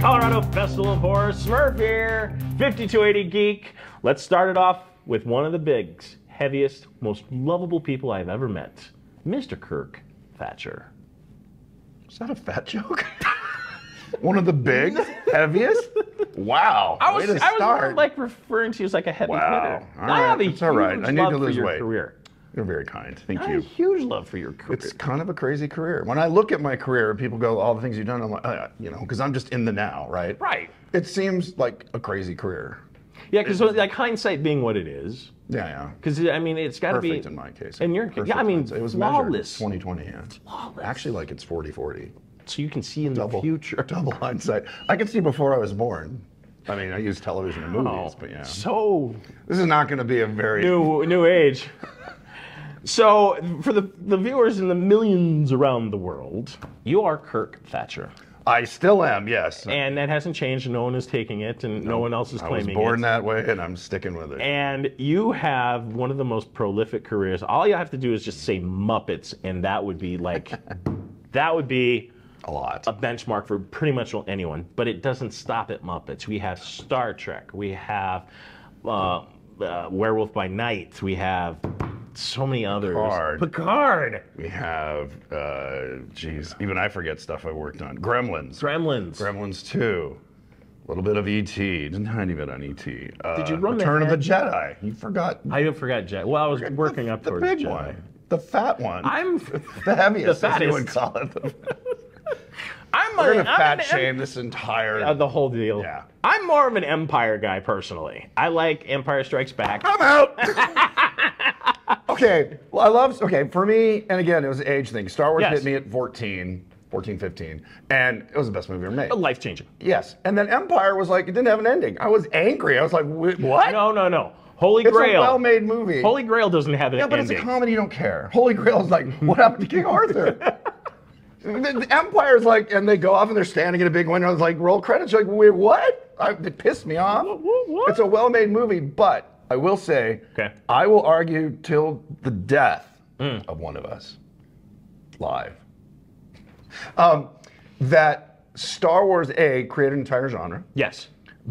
Colorado Festival of Horror, Smurf here, 5280 Geek. Let's start it off with one of the biggest, heaviest, most lovable people I've ever met, Mr. Kirk Thatcher. Is that a fat joke? One of the big, heaviest? Wow. I was more like referring to you as like a heavy hitter. All right. I have a It's all right. I need love to lose for your weight. career. You're very kind. Thank I have you. a huge love for your career. It's kind of a crazy career. When I look at my career and people go, all the things you've done, I'm like, because I'm just in the now, right? Right. It seems like a crazy career. Yeah, because like hindsight being what it is. Yeah. Because I mean, it's got to be Perfect in my case. In your case, yeah, I mean, it was flawless. measured 2020, yeah. Flawless. Actually, like it's 40-40. So you can see in the future. Double hindsight. I can see before I was born. I mean, I use television and movies, but yeah. So this is not going to be a very new age. So for the viewers in the millions around the world, you are Kirk Thatcher. I still am, yes. And that hasn't changed. No one is taking it, and no one else is claiming it. I was born that way, and I'm sticking with it. And you have one of the most prolific careers. All you have to do is just say Muppets, and that would be like, that would be a lot. A benchmark for pretty much anyone. But it doesn't stop at Muppets. We have Star Trek. We have Werewolf by Night. We have so many others. Picard. We have, even I forget stuff I worked on. Gremlins 2. A little bit of E.T. Just a tiny bit on E.T. Did you run Return of the Jedi? You forgot. I forgot Jedi. Well, I was working up towards the big Jedi. one. The fat one. I'm the heaviest, the fattest. as you would call it. We're gonna fat shame this entire the whole deal. Yeah. I'm more of an Empire guy personally. I like Empire Strikes Back. I'm out. Okay, well, for me, and again, it was an age thing. Star Wars hit me at 14, 15, and it was the best movie ever made. Life-changing. Yes, and then Empire was like, it didn't have an ending. I was angry. I was like, what? No. Holy Grail. It's a well-made movie. Holy Grail doesn't have an ending. Yeah, but it's a comedy, you don't care. Holy Grail is like, what happened to King Arthur? The Empire's like, and they go off and they're standing in a big window, and it's like, roll credits. You're like, wait, what? It pissed me off. What? It's a well-made movie, but I will say, I will argue till the death of one of us, live, that Star Wars, A, created an entire genre. Yes.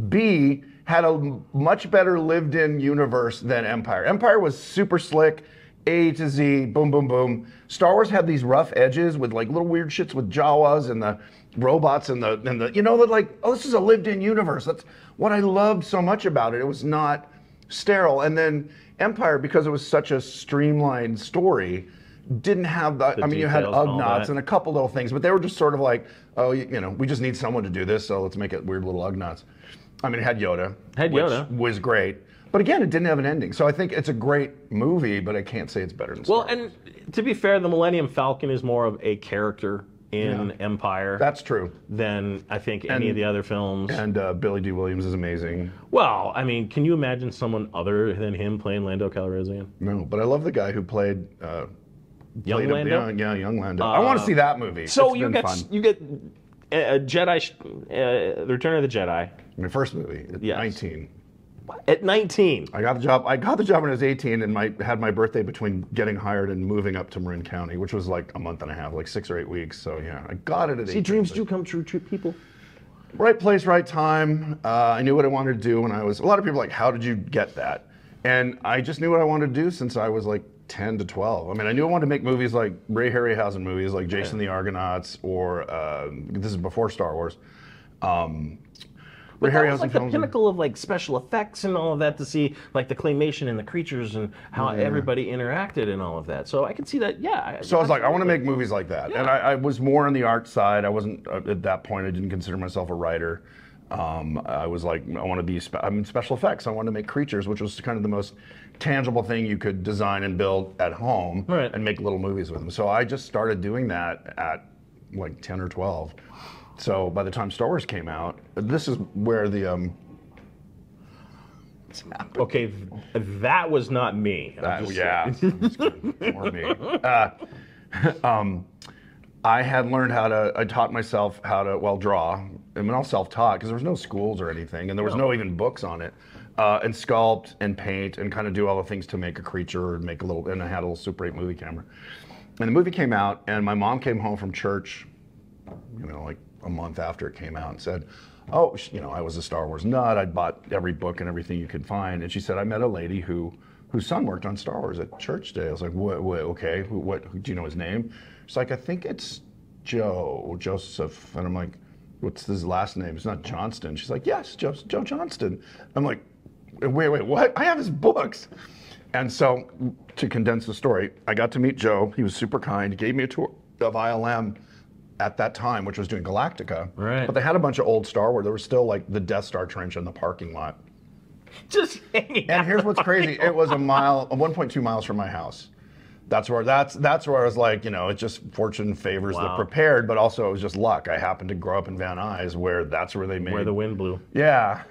B, had a much better lived-in universe than Empire. Empire was super slick, A to Z, boom, boom, boom. Star Wars had these rough edges with like little weird shits with Jawas and the robots and the like, oh, this is a lived-in universe. That's what I loved so much about it. It was not sterile. And then Empire, because it was such a streamlined story, didn't have the I mean, you had Ugnaughts and a couple little things, but they were just sort of like, we just need someone to do this, so let's make it weird little Ugnaughts. I mean, it had Yoda. Which was great. But again, it didn't have an ending. So I think it's a great movie, but I can't say it's better than Star Wars. And to be fair, the Millennium Falcon is more of a character in Empire. That's true. Than I think any of the other films. And Billy D. Williams is amazing. Well, I mean, can you imagine someone other than him playing Lando Calrissian? No, but I love the guy who played young Lando. Young Lando. I want to see that movie. So you get a Jedi, Return of the Jedi. My first movie at 19. At 19. I got the job when I was 18 and had my birthday between getting hired and moving up to Marin County, which was like a month and a half, like 6 or 8 weeks. So yeah, I got it at 18. See, dreams do come true, people. Right place, right time. I knew what I wanted to do when I was, a lot of people are like, how did you get that? And I just knew what I wanted to do since I was like 10 to 12. I mean, I knew I wanted to make movies like Ray Harryhausen movies, like Jason the Argonauts, or this is before Star Wars. But that was like the pinnacle of like special effects and all of that, to see like the claymation and the creatures and how everybody interacted and all of that. So I can see that, So I was like, I want to make movies like that. And I was more on the art side. I wasn't, at that point, I didn't consider myself a writer. I was like, I want to be, I'm in special effects. I wanted to make creatures, which was kind of the most tangible thing you could design and build at home and make little movies with them. So I just started doing that at like 10 or 12. So by the time Star Wars came out, this is where the okay, that was not me. Or me. I had learned I taught myself how to, draw. I mean, all self-taught, because there was no schools or anything, and there was no even books on it. And sculpt and paint and kind of do all the things to make a creature, and and I had a little Super 8 movie camera. And the movie came out, and my mom came home from church, like a month after it came out, and said, oh, you know, I was a Star Wars nut. I'd bought every book and everything you could find. And she said, I met a lady whose son worked on Star Wars at church day. I was like, what okay, what, do you know his name? She's like, I think it's Joseph. And I'm like, what's his last name? It's not Johnston. She's like, yes, Joe Johnston. I'm like, wait, what? I have his books. And so, to condense the story, I got to meet Joe. He was super kind. He gave me a tour of ILM at that time, which was doing Galactica. Right. But they had a bunch of old Star Wars. There was still like the Death Star trench in the parking lot. Just hanging out. And here's what's crazy. It was 1.2 miles from my house. That's where I was like, you know, it just fortune favors the prepared, but also it was just luck. I happened to grow up in Van Nuys, where that's where they made. Where the wind blew. Yeah.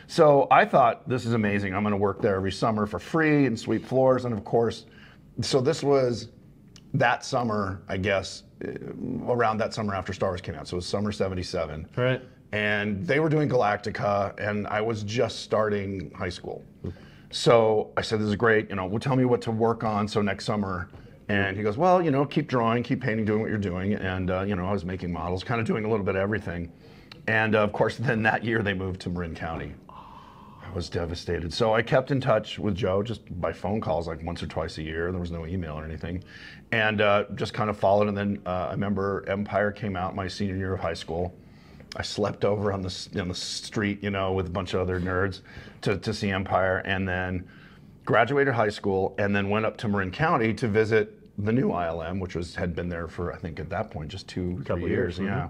So I thought, this is amazing. I'm going to work there every summer for free and sweep floors. And of course, so this was that summer, I guess, around that summer after Star Wars came out. So it was summer '77. Right. And they were doing Galactica, and I was just starting high school. So I said, this is great, you know, well, tell me what to work on so next summer. And he goes, well, you know, keep drawing, keep painting, doing what you're doing. And, you know, I was making models, kind of doing a little bit of everything. And of course, then that year they moved to Marin County. I was devastated. So I kept in touch with Joe just by phone calls, like once or twice a year. There was no email or anything. And just kind of followed. And then I remember Empire came out my senior year of high school. I slept over on the street, you know, with a bunch of other nerds to see Empire, and then graduated high school, and then went up to Marin County to visit the new ILM, which had been there for, I think at that point, just 2-3 years. Yeah.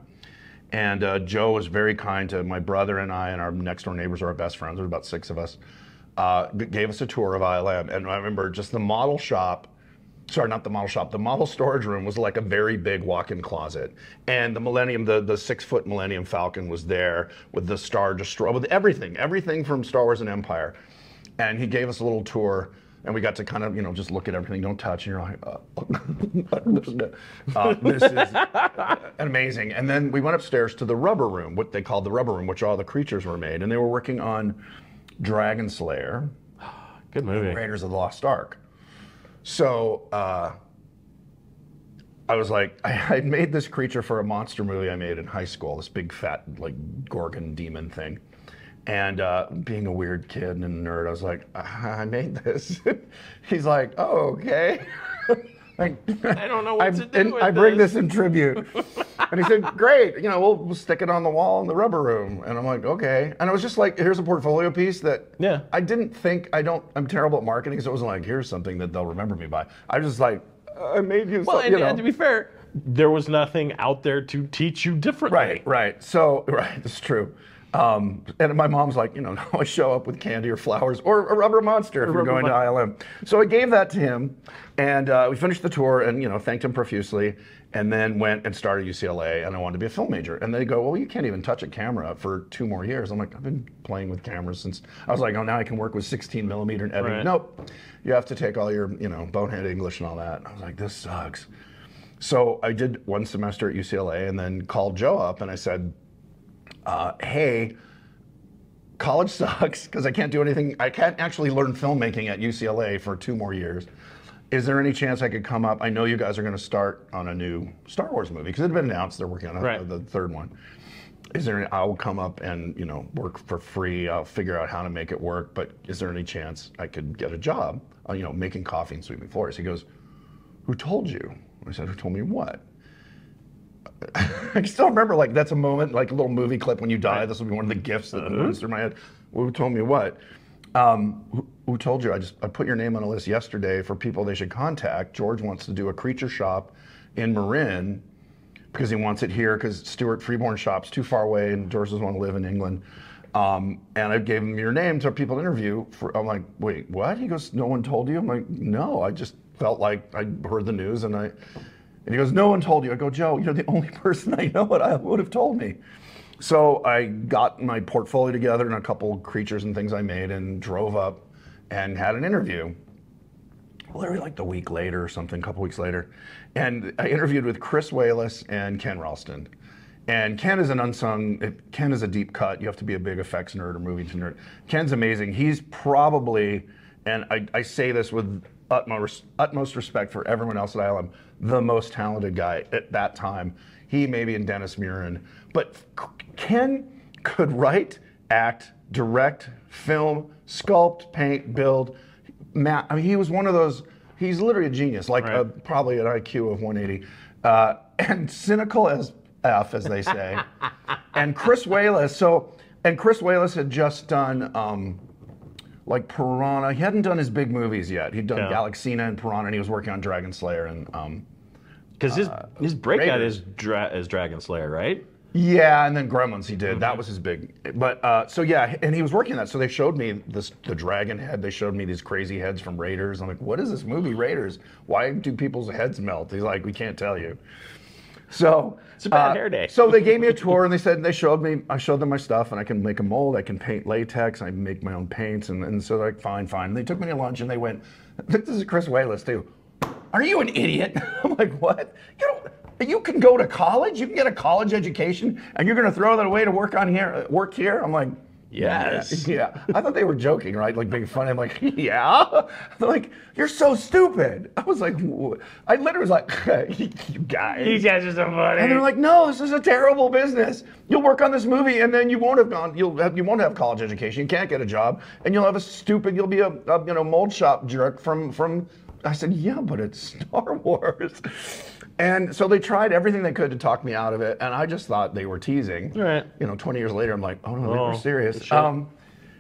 And Joe was very kind to my brother and I, and our next door neighbors are our best friends. There were about 6 of us. Gave us a tour of ILM, and I remember just the model shop. Sorry, not the model shop. The model storage room was like a very big walk-in closet. And the Millennium, the 6-foot Millennium Falcon was there with the Star Destroyer, with everything from Star Wars and Empire. And he gave us a little tour, and we got to kind of, you know, just look at everything, don't touch, and you're like, this is amazing. And then we went upstairs to the rubber room, what they called the rubber room, which all the creatures were made. And they were working on Dragon Slayer. Good movie. Raiders of the Lost Ark. So I was like, I made this creature for a monster movie I made in high school, this big fat like Gorgon demon thing. And being a weird kid and a nerd, I was like, I made this. He's like, oh, okay. Like, I don't know what to do with I bring this in tribute. And he said, great, you know, we'll stick it on the wall in the rubber room. And I'm like, okay. And I was just like, here's a portfolio piece that I didn't think, I'm terrible at marketing, so it wasn't like, here's something that they'll remember me by. I was just like, I made you something, you know. And to be fair, there was nothing out there to teach you differently. Right. So, that's true. And my mom's like, you know, I show up with candy or flowers or a rubber monster if you're going to ILM. So I gave that to him, and we finished the tour and, you know, thanked him profusely, and then went and started UCLA, and I wanted to be a film major. And they go, well, you can't even touch a camera for 2 more years. I'm like, I've been playing with cameras since, I was like, oh, now I can work with 16 millimeter and editing. Nope, you have to take all your, you know, bonehead English and all that. I was like, this sucks. So I did 1 semester at UCLA and then called Joe up and I said, hey, college sucks because I can't do anything. I can't actually learn filmmaking at UCLA for 2 more years. Is there any chance I could come up? I know you guys are going to start on a new Star Wars movie because it had been announced they're working on the 3rd one. Is there? I'll come up and, you know, work for free. I'll figure out how to make it work. But is there any chance I could get a job, you know, making coffee and sweeping floors? He goes, who told you? I said, who told me what? I still remember, like, that's a moment, like a little movie clip when you die. This will be one of the gifts that runs through my head. Well, who told me what? Who told you? I put your name on a list yesterday for people they should contact. George wants to do a creature shop in Marin because he wants it here because Stuart Freeborn shop's too far away and George doesn't want to live in England. And I gave him your name to people to interview. I'm like, wait, what? He goes, no one told you? I'm like, no, I just felt like I heard the news and he goes, no one told you. I go, Joe, you're the only person I know I would have told me. So I got my portfolio together and a couple creatures and things I made and drove up and had an interview. Literally like a week later or something, a couple weeks later. And I interviewed with Chris Wayless and Ken Ralston. And Ken is an unsung, Ken is a deep cut. You have to be a big effects nerd or movie nerd. Ken's amazing. He's probably, and I say this with utmost respect for everyone else at ILM, the most talented guy at that time. He maybe and Dennis Murin. But Ken could write, act, direct, film, sculpt, paint, build. I mean, he was one of those. He's literally a genius, like probably an IQ of 180, and cynical as F, as they say. And Chris Walas. Chris Walas had just done like Piranha. He hadn't done his big movies yet. He'd done Galaxina and Piranha, and he was working on Dragon Slayer and. Because his breakout is Dragon Slayer, right? Yeah, and then Gremlins he did. That was his big. But so yeah, and he was working on that. So they showed me the dragon head. They showed me these crazy heads from Raiders. I'm like, what is this movie, Raiders? Why do people's heads melt? He's like, we can't tell you. So it's a bad hair day. So they gave me a tour and I showed them my stuff, and I can make a mold, I can paint latex, I make my own paints, and so they're like, fine. And they took me to lunch and they went, this is Chris Walas too. Are you an idiot? I'm like, what? You can go to college, you can get a college education, and you're going to throw that away to work here? I'm like, yes. Yeah. I thought they were joking, right? Like being funny. I'm like, yeah. They're like, you're so stupid. I was like, I literally was like, you guys. These guys are so funny. And they're like, no, this is a terrible business. You'll work on this movie, and then you won't have college education. You can't get a job, and you'll be a mold shop jerk from. I said, yeah, but it's Star Wars. And so they tried everything they could to talk me out of it, and I just thought they were teasing. Right. 20 years later, I'm like, oh no, they were serious.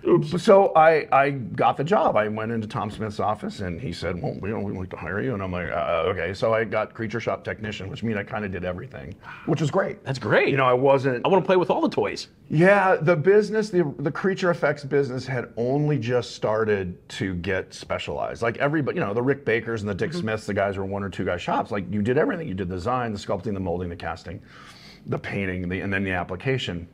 Oops. So I got the job. I went into Tom Smith's office, and he said, well, we'd like to hire you. And I'm like, okay. So I got creature shop technician, which means I kind of did everything, which was great. That's great. I want to play with all the toys. Yeah, the business, the creature effects business had only just started to get specialized. Like everybody, the Rick Bakers and the Dick Smiths, the guys were one or two guy shops. Like you did everything. You did the design, the sculpting, the molding, the casting, the painting, and then the application.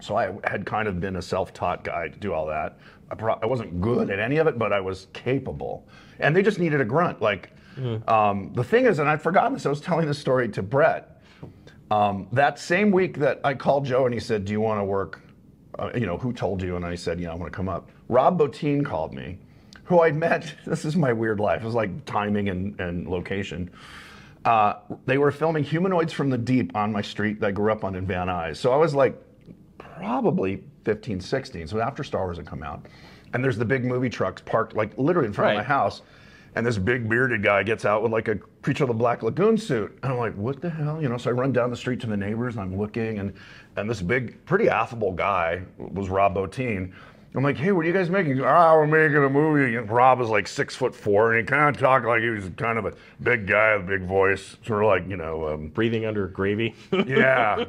So I had kind of been a self-taught guy to do all that. I wasn't good at any of it, but I was capable. And they just needed a grunt. Like the thing is, and I'd forgotten this, I was telling this story to Brett. That same week that I called Joe and he said, do you want to work? Who told you? And I said, yeah, I want to come up. Rob Bottin called me, who I'd met. This is my weird life. It was like timing and location. They were filming Humanoids from the Deep on my street that I grew up on in Van Nuys. So I was like, probably 15, 16, so after Star Wars had come out. And there's the big movie trucks parked like literally in front of my house. And this big bearded guy gets out with like a Creature of the Black Lagoon suit. And I'm like, what the hell? So I run down the street to the neighbors and I'm looking, and this big, pretty affable guy was Rob Bottin. I'm like, hey, what are you guys making? We're making a movie. And Rob is like 6'4", and he kind of talked like he was kind of a big guy with a big voice, sort of like, breathing under gravy. yeah,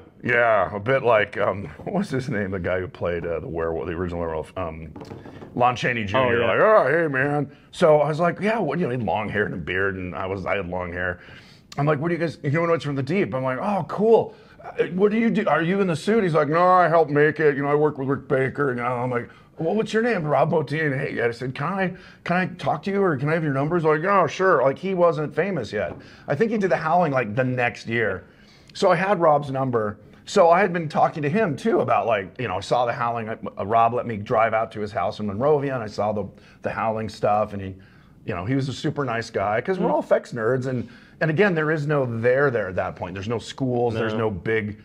a bit like, what's his name? The guy who played the werewolf, the original werewolf, Lon Chaney Jr. Oh, yeah. Like, oh, hey, man. So I was like, yeah, he had long hair and a beard, and I had long hair. I'm like, what do you guys, Humanoids from the Deep? I'm like, oh, cool. What do you do? Are you in the suit? He's like, no, I helped make it. I work with Rick Baker. And I'm like, well, what's your name? Rob Bottin. Hey, I said, can I talk to you, or can I have your numbers? Like, oh, sure. Like, he wasn't famous yet. I think he did The Howling like the next year. So I had Rob's number. So I had been talking to him too about I saw The Howling. Rob let me drive out to his house in Monrovia, and I saw the Howling stuff, and he was a super nice guy, because we're all effects nerds, and again, there is no there at that point. There's no schools. No. There's no big,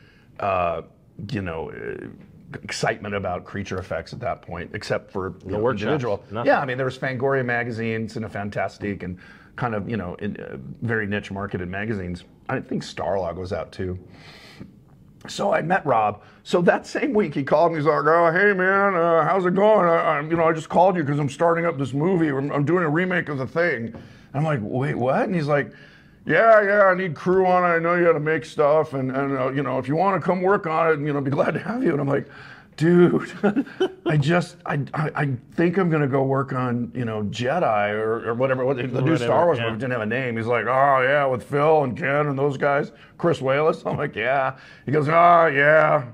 excitement about creature effects at that point, except for the individual. Yeah, I mean, there was Fangoria magazines and a Fantastique and kind of very niche marketed magazines. I think Starlog was out too. So I met Rob. So that same week he called me. He's like, oh, hey man, how's it going? I just called you because I'm starting up this movie. I'm doing a remake of The Thing. And I'm like, wait, what? And he's like, yeah, I need crew on it. I know you got to make stuff, and if you want to come work on it, be glad to have you. And I'm like, dude, I think I'm gonna go work on Jedi or whatever. The new Star Wars movie didn't have a name. He's like, oh yeah, with Phil and Ken and those guys, Chris Walas. I'm like, yeah. He goes, oh yeah,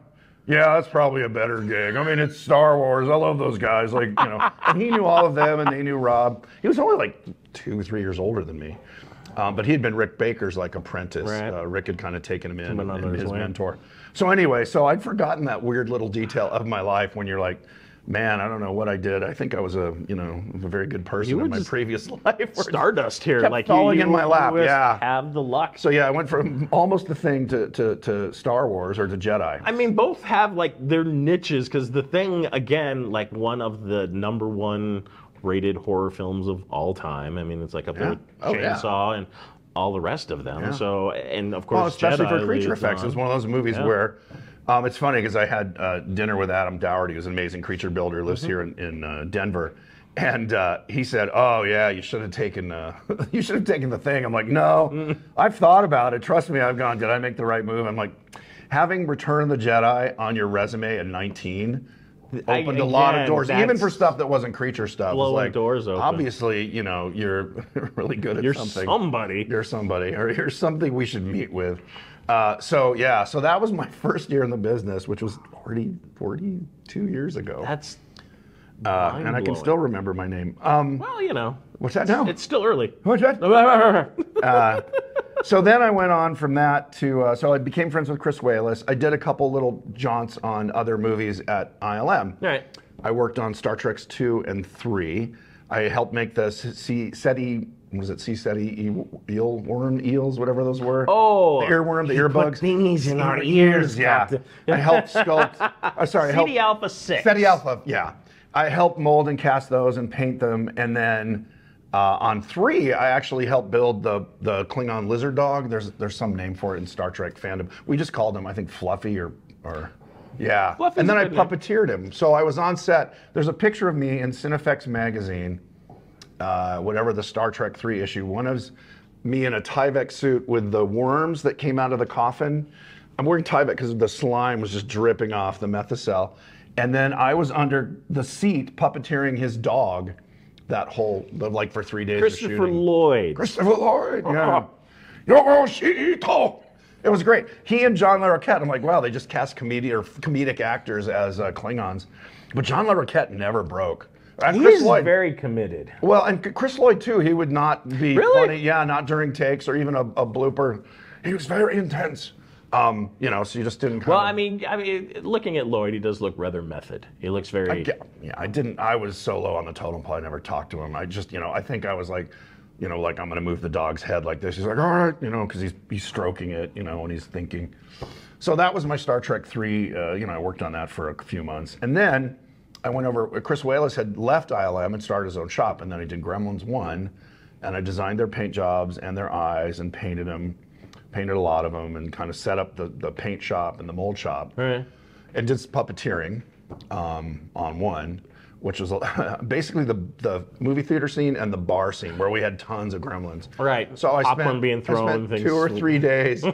that's probably a better gig. I mean, it's Star Wars. I love those guys. And he knew all of them, and they knew Rob. He was only like 2 or 3 years older than me. But he had been Rick Baker's apprentice. Right. Rick had kind of taken him in his mentor. So anyway, I'd forgotten that weird little detail of my life when you're like Man, I don't know what I did. I think I was a very good person in my previous life. Stardust here, Kept like falling in my lap. Yeah, have the luck. So yeah, I went from almost The Thing to Star Wars or to Jedi. I mean, both have like their niches, because The Thing, again, like one of the #1 rated horror films of all time. I mean, it's like up there with Chainsaw and all the rest of them. So, and of course, especially Jedi for creature effects, it's one of those movies where. It's funny because I had dinner with Adam Dougherty, who's an amazing creature builder, lives here in Denver, and he said, "Oh yeah, you should have taken The Thing." I'm like, "No, I've thought about it. Trust me, I've gone. Did I make the right move?" I'm like, having Return of the Jedi on your resume at 19 opened a lot of doors, even for stuff that wasn't creature stuff. Blowing like, doors open. Obviously, you're really good at something. You're somebody, or you're something we should meet with. So that was my first year in the business, which was 42 years ago. That's and I can still remember my name. Well, What's that now? It's still early. What's that? So then I went on from that to, so I became friends with Chris Walas. I did a couple little jaunts on other movies at ILM. Right. I worked on Star Treks 2 and 3. I helped make the SETI, was it SETI eelworm eels, whatever those were? Oh, the earworm, the earbugs. Thingies in our ears. Yeah. I helped sculpt. SETI Alpha 6. SETI Alpha, yeah. I helped mold and cast those and paint them, and then on 3, I actually helped build the Klingon lizard dog. There's some name for it in Star Trek fandom. We just called him, I think, Fluffy or yeah. Fluffy's and then I name. puppeteered him. So I was on set. There's a picture of me in Cinefex magazine, whatever the Star Trek 3 issue. One is me in a Tyvek suit with the worms that came out of the coffin. I'm wearing Tyvek because the slime was just dripping off the Methacel. And then I was under the seat puppeteering his dog. That whole, like for 3 days of shooting. Christopher Lloyd, yeah. Yoroshito. It was great. He and John Larroquette, I'm like, wow, they just cast comedic actors as Klingons. But John Larroquette never broke. And He's very committed. Well, and Chris Lloyd too, he would not be funny. Yeah, not during takes or even a blooper. He was very intense. So you just didn't. I mean, looking at Lloyd, he does look rather method. He looks very. I was so low on the totem pole. I never talked to him. I just, I think I was like, like I'm gonna move the dog's head like this. He's like, all right, because he's stroking it, and he's thinking. So that was my Star Trek 3. I worked on that for a few months, and then I went over. Chris Walas had left ILM and started his own shop, and then I did Gremlins 1, and I designed their paint jobs and their eyes and painted them. Painted a lot of them and kind of set up the paint shop and the mold shop. Right. And did puppeteering on 1, which was basically the movie theater scene and the bar scene where we had tons of gremlins. Right. So I Popcorn being thrown. I spent 2 or 3 days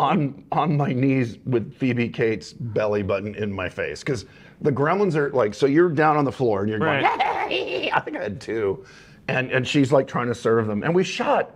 on my knees with Phoebe Cates' belly button in my face. Because the gremlins are like, so you're down on the floor and you're going, hey! I think I had 2. And she's like trying to serve them. And we shot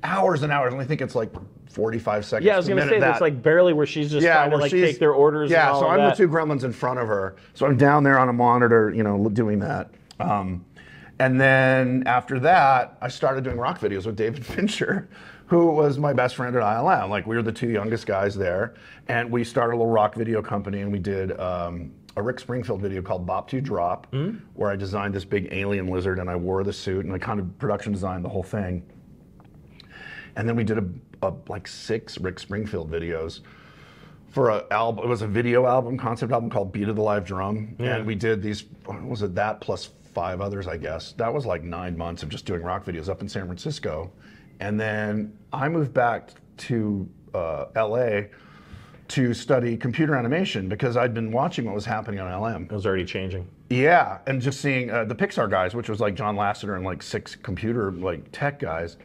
hours and hours, and I think it's like 45 seconds. Yeah, I was going to say, that's like barely where she's just trying to take their orders. Yeah, and all so of I'm that. the 2 gremlins in front of her. So I'm down there on a monitor, doing that. And then after that, I started doing rock videos with David Fincher, who was my best friend at ILM. Like, we were the 2 youngest guys there, and we started a little rock video company, and we did a Rick Springfield video called Bop to Drop, where I designed this big alien lizard, and I wore the suit, and I kind of production designed the whole thing. And then we did like 6 Rick Springfield videos for an album. It was a video album, concept album called Beat of the Live Drum. Yeah. And we did these, was it that plus 5 others, I guess. That was like 9 months of just doing rock videos up in San Francisco. And then I moved back to LA to study computer animation because I'd been watching what was happening on LM. It was already changing. Yeah, and just seeing the Pixar guys, which was like John Lasseter and like 6 computer tech guys.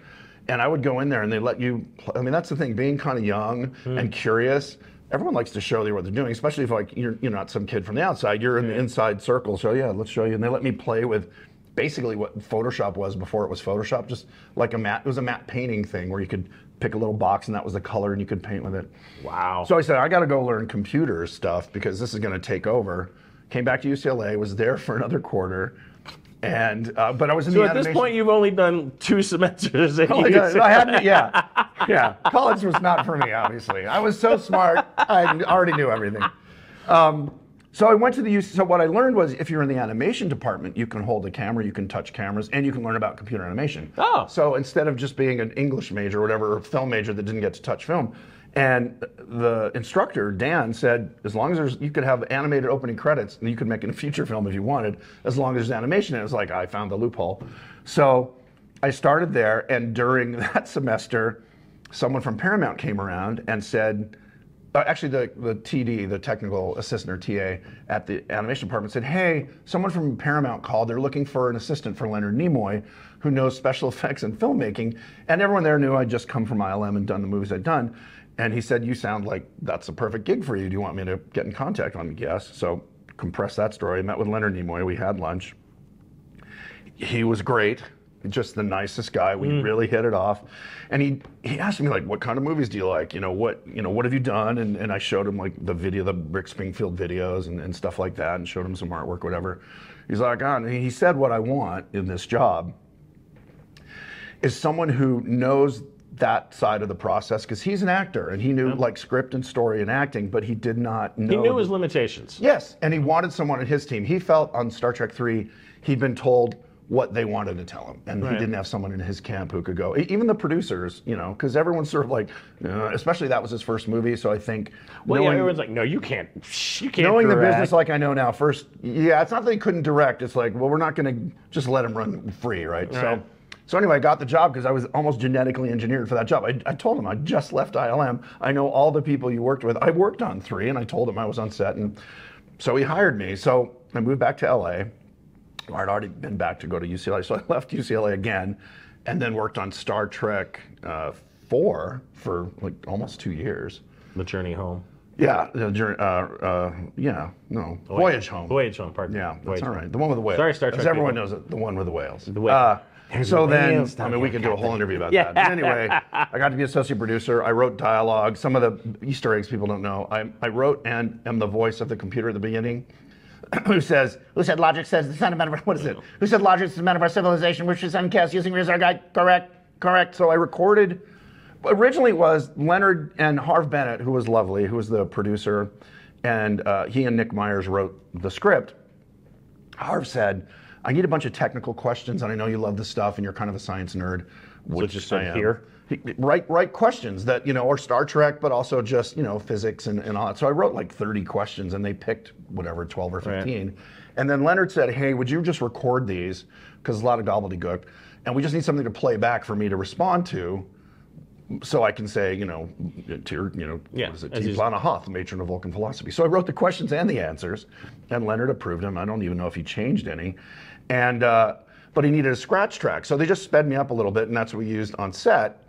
And I would go in there and they let you, I mean, that's the thing, being kind of young and curious. Everyone likes to show you what they're doing, especially if like you're not some kid from the outside, you're in the inside circle. So yeah, let's show you. And they let me play with basically what Photoshop was before it was Photoshop, just like it was a matte painting thing where you could pick a little box and that was the color and you could paint with it. Wow. So I said, I got to go learn computer stuff because this is going to take over. Came back to UCLA, was there for another quarter. And but I was in the animation. So at this point, you've only done 2 semesters. At I hadn't, yeah. College was not for me, obviously. I was so smart, I already knew everything. So I went to the UC. So what I learned was, if you're in the animation department, you can hold a camera, you can touch cameras, and you can learn about computer animation. Oh. So instead of just being an English major or whatever, or film major that didn't get to touch film, and the instructor Dan said, as long as you could have animated opening credits, and you could make it a feature film if you wanted, as long as there's animation. And it was like, I found the loophole. So I started there, and during that semester, someone from Paramount came around and said. Actually, the TD, the technical assistant or TA at the animation department said, hey, someone from Paramount called. They're looking for an assistant for Leonard Nimoy who knows special effects and filmmaking. And everyone there knew I'd just come from ILM and done the movies I'd done. And he said, you sound like that's a perfect gig for you. Do you want me to get in contact? I'm like, yes. So compress that story. I met with Leonard Nimoy. We had lunch. He was great. Just the nicest guy. We really hit it off. And he asked me, like, what kind of movies do you like? What have you done? And I showed him like the Rick Springfield videos and stuff like that, and showed him some artwork, whatever. He's like, and he said, what I want in this job is someone who knows that side of the process, because he's an actor and he knew like script and story and acting, but he did not know. He knew his limitations. Yes, and he wanted someone on his team. He felt on Star Trek 3, he'd been told what they wanted to tell him, and he didn't have someone in his camp who could go. Even the producers, because everyone's sort of like, especially that was his first movie, so I think. Well, everyone's like, no, you can't. Knowing direct. the business like I know now, first, it's not that he couldn't direct. It's like, well, we're not going to just let him run free, right? So anyway, I got the job because I was almost genetically engineered for that job. I told him I just left ILM. I know all the people you worked with. I worked on 3, and I told him I was on set, and so he hired me. So I moved back to LA. I'd already been back to go to UCLA, so I left UCLA again, and then worked on Star Trek 4 for like almost 2 years. The Journey Home. Yeah, Voyage Home. Voyage Home, pardon me. Yeah, that's Voyage all Home. right. The one with the whales. Sorry, Star Trek. Everyone knows it. The one with the whales. The whales. So then, we could do a whole interview about that. But anyway, I got to be associate producer. I wrote dialogue. Some of the Easter eggs people don't know. I wrote and am the voice of the computer at the beginning. Who said logic says the son of man of our, what is it? Who said logic is the man of our civilization, which is uncast using our guide? Correct. So I recorded, originally it was Leonard and Harv Bennett, who was lovely, who was the producer, and he and Nick Myers wrote the script. Harv said, I need a bunch of technical questions, and I know you love this stuff, and you're kind of a science nerd, which just I am. here. Write questions that, or Star Trek, but also just, physics and all that. So I wrote like 30 questions, and they picked whatever, 12 or 15. Right. And then Leonard said, hey, would you just record these? Because a lot of gobbledygook. And we just need something to play back for me to respond to, so I can say, to your, what is it? Tiplana Hoth, matron of Vulcan philosophy. So I wrote the questions and the answers, and Leonard approved them. I don't even know if he changed any. And, but he needed a scratch track. So they just sped me up a little bit, and that's what we used on set.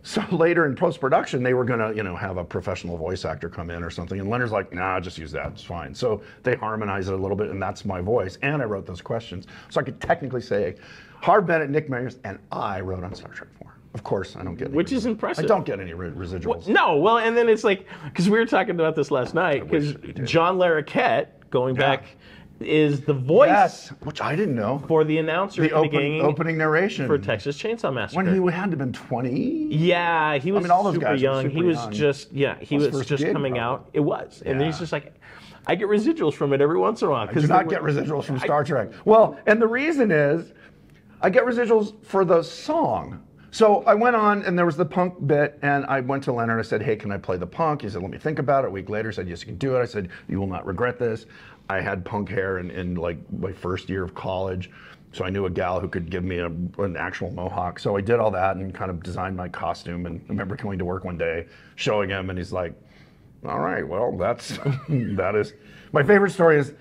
So later in post-production, they were gonna, have a professional voice actor come in or something, and Leonard's like, nah, just use that, it's fine. So they harmonized it a little bit, and that's my voice, and I wrote those questions. So I could technically say, Harv Bennett, Nick Myers, and I wrote on Star Trek 4. Of course, I don't get any. Which is impressive. I don't get any residuals. No, and then it's like, because we were talking about this last night, because John Larroquette, going back, is the voice, which I didn't know, for the announcer, the opening narration for Texas Chainsaw Massacre. When he had to have been 20. Yeah, he was all those super young. Super he was young. He was just coming out. It was, and then he's just like, I get residuals from it every once in a while. I do not get residuals from Star Trek. Well, and the reason is, I get residuals for the song. So I went on, and there was the punk bit, and I went to Leonard. I said, hey, can I play the punk? He said, let me think about it. A week later, he said, yes, you can do it. I said, you will not regret this. I had punk hair in like my first year of college, so I knew a gal who could give me an actual mohawk. So I did all that and kind of designed my costume, and I remember coming to work one day, showing him, and he's like, all right, well, that is. My favorite story is,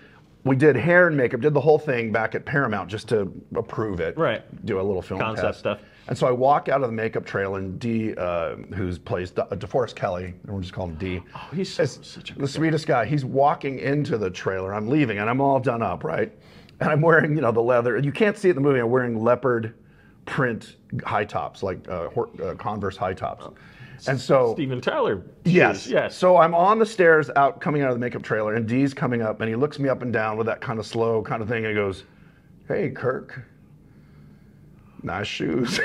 we did hair and makeup, did the whole thing back at Paramount just to approve it. Right. Do a little film concept stuff. And so I walk out of the makeup trailer, and Dee, who plays DeForest Kelly, everyone just call him Dee. Oh, he's such a the sweetest guy. He's walking into the trailer. I'm leaving, and I'm all done up, right? And I'm wearing, the leather. You can't see it in the movie. I'm wearing leopard print high tops, like Converse high tops. Oh. And so Steven Tyler. Yes. So I'm on the stairs coming out of the makeup trailer, and Dee's coming up, and he looks me up and down with that kind of slow kind of thing, and he goes, hey, Kirk, nice shoes.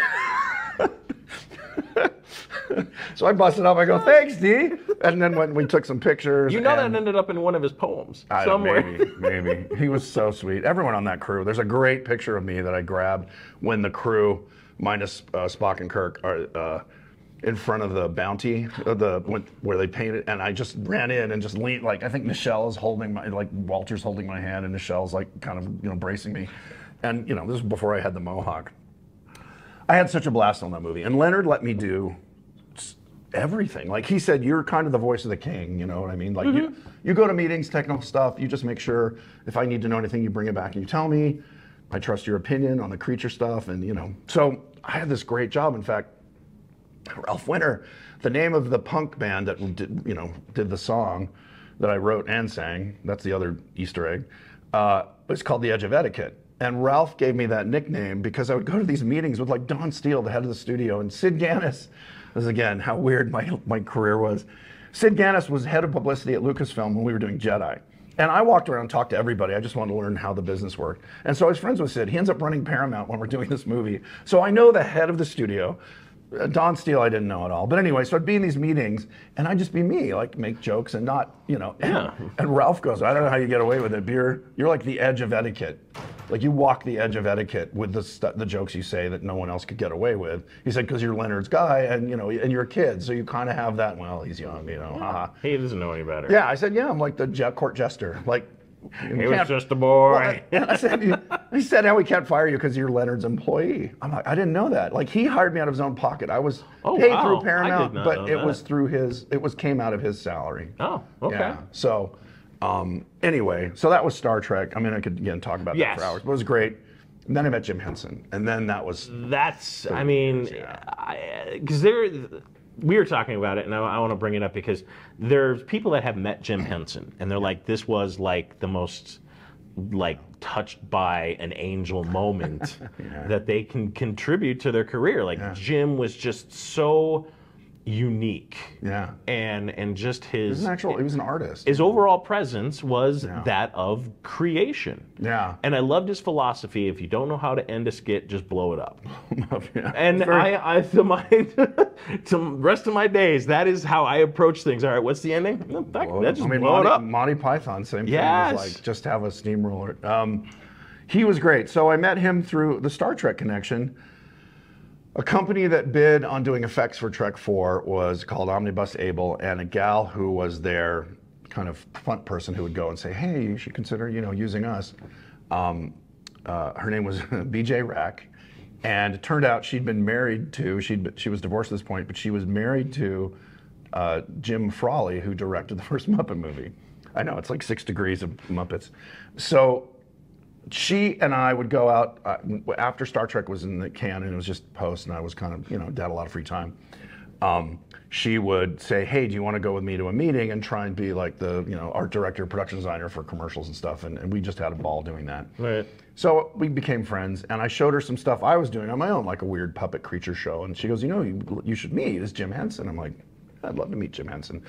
So I busted up. I go, thanks, D. And then when we took some pictures. You know that ended up in one of his poems somewhere. Maybe. He was so sweet. Everyone on that crew. There's a great picture of me that I grabbed when the crew, minus Spock and Kirk, are in front of the Bounty, where they painted, and I just ran in and just leaned, like, I think Nichelle is holding Walter's holding my hand, and Nichelle's like kind of, bracing me. And, this was before I had the mohawk. I had such a blast on that movie. And Leonard let me do everything. Like he said, you're kind of the voice of the king, you know what I mean? Like you go to meetings, technical stuff, you just make sure if I need to know anything, you bring it back and you tell me. I trust your opinion on the creature stuff, and So I had this great job. In fact, Ralph Winter, the name of the punk band that did the song that I wrote and sang, that's the other Easter egg, it's called The Edge of Etiquette. And Ralph gave me that nickname because I would go to these meetings with like Don Steele, the head of the studio, and Sid Ganis. This is again how weird my career was. Sid Ganis was head of publicity at Lucasfilm when we were doing Jedi. And I walked around and talked to everybody. I just wanted to learn how the business worked. And so I was friends with Sid. He ends up running Paramount when we're doing this movie. So I know the head of the studio. Don Steele, I didn't know at all. But anyway, so I'd be in these meetings, and I'd just be me, like make jokes and not, And Ralph goes, I don't know how you get away with it, but you're like the edge of etiquette. Like you walk the edge of etiquette with the jokes you say that no one else could get away with. He said, because you're Leonard's guy, and and you're a kid, so you kind of have that. Well, he's young, haha. He doesn't know any better. Yeah, I said, yeah, I'm like the court jester, like. He was just a boy. Well, he said, how we can't fire you because you're Leonard's employee. I'm like, I didn't know that. Like he hired me out of his own pocket. I was paid through Paramount, but it was through came out of his salary. Oh, okay. Yeah. So anyway, so that was Star Trek. I mean, I could again talk about that for hours, but it was great. And then I met Jim Henson, and then because we were talking about it, and I want to bring it up because there's people that have met Jim Henson, and they're like, this was like the most touched by an angel moment that they can contribute to their career. Like Jim was just so unique. Yeah. And just he was an artist. His overall presence was that of creation. Yeah. And I loved his philosophy. If you don't know how to end a skit, just blow it up. And I to rest of my days, that is how I approach things. All right, what's the ending? Blow it up. Monty Python, same thing. Was like just have a steamroller. He was great. So I met him through the Star Trek connection. A company that bid on doing effects for Trek 4 was called Omnibus Able, and a gal who was their kind of front person who would go and say, hey, you should consider, using us. Her name was BJ Rack, and it turned out she'd been married to, she was divorced at this point, but she was married to Jim Frawley, who directed the first Muppet movie. I know, it's like 6 degrees of Muppets. So she and I would go out after Star Trek was in the can and it was just post, and I was kind of, had a lot of free time. She would say, hey, do you want to go with me to a meeting and try and be like the, art director, production designer for commercials and stuff. And we just had a ball doing that. Right. So we became friends, and I showed her some stuff I was doing on my own, like a weird puppet creature show. And she goes, you should meet is Jim Henson. I'm like, I'd love to meet Jim Henson.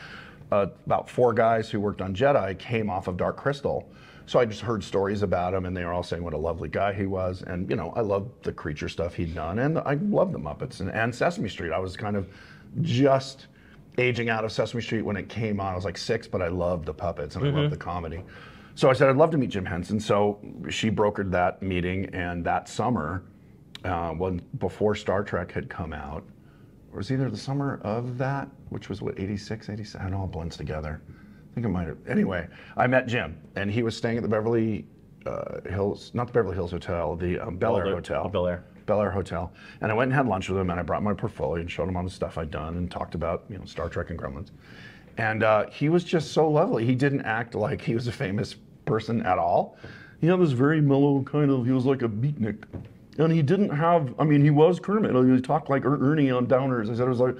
About 4 guys who worked on Jedi came off of Dark Crystal. So I just heard stories about him, and they were all saying what a lovely guy he was. And, I loved the creature stuff he'd done, and I loved the Muppets and Sesame Street. I was kind of just aging out of Sesame Street when it came on. I was like 6, but I loved the puppets, and I loved the comedy. So I said, I'd love to meet Jim Henson. So she brokered that meeting, and that summer, before Star Trek had come out, it was either the summer of that, which was what, 86, 87? I don't know, it all blends together. I think it might have. Anyway, I met Jim, and he was staying at the Beverly Hills, not the Beverly Hills Hotel, the Bel Air Hotel. Bel Air Hotel. And I went and had lunch with him, and I brought my portfolio and showed him all the stuff I'd done and talked about, Star Trek and Gremlins. And he was just so lovely. He didn't act like he was a famous person at all. He had this very mellow he was like a beatnik. And he didn't have, he was Kermit. He talked like Ernie on Downers. I said it was like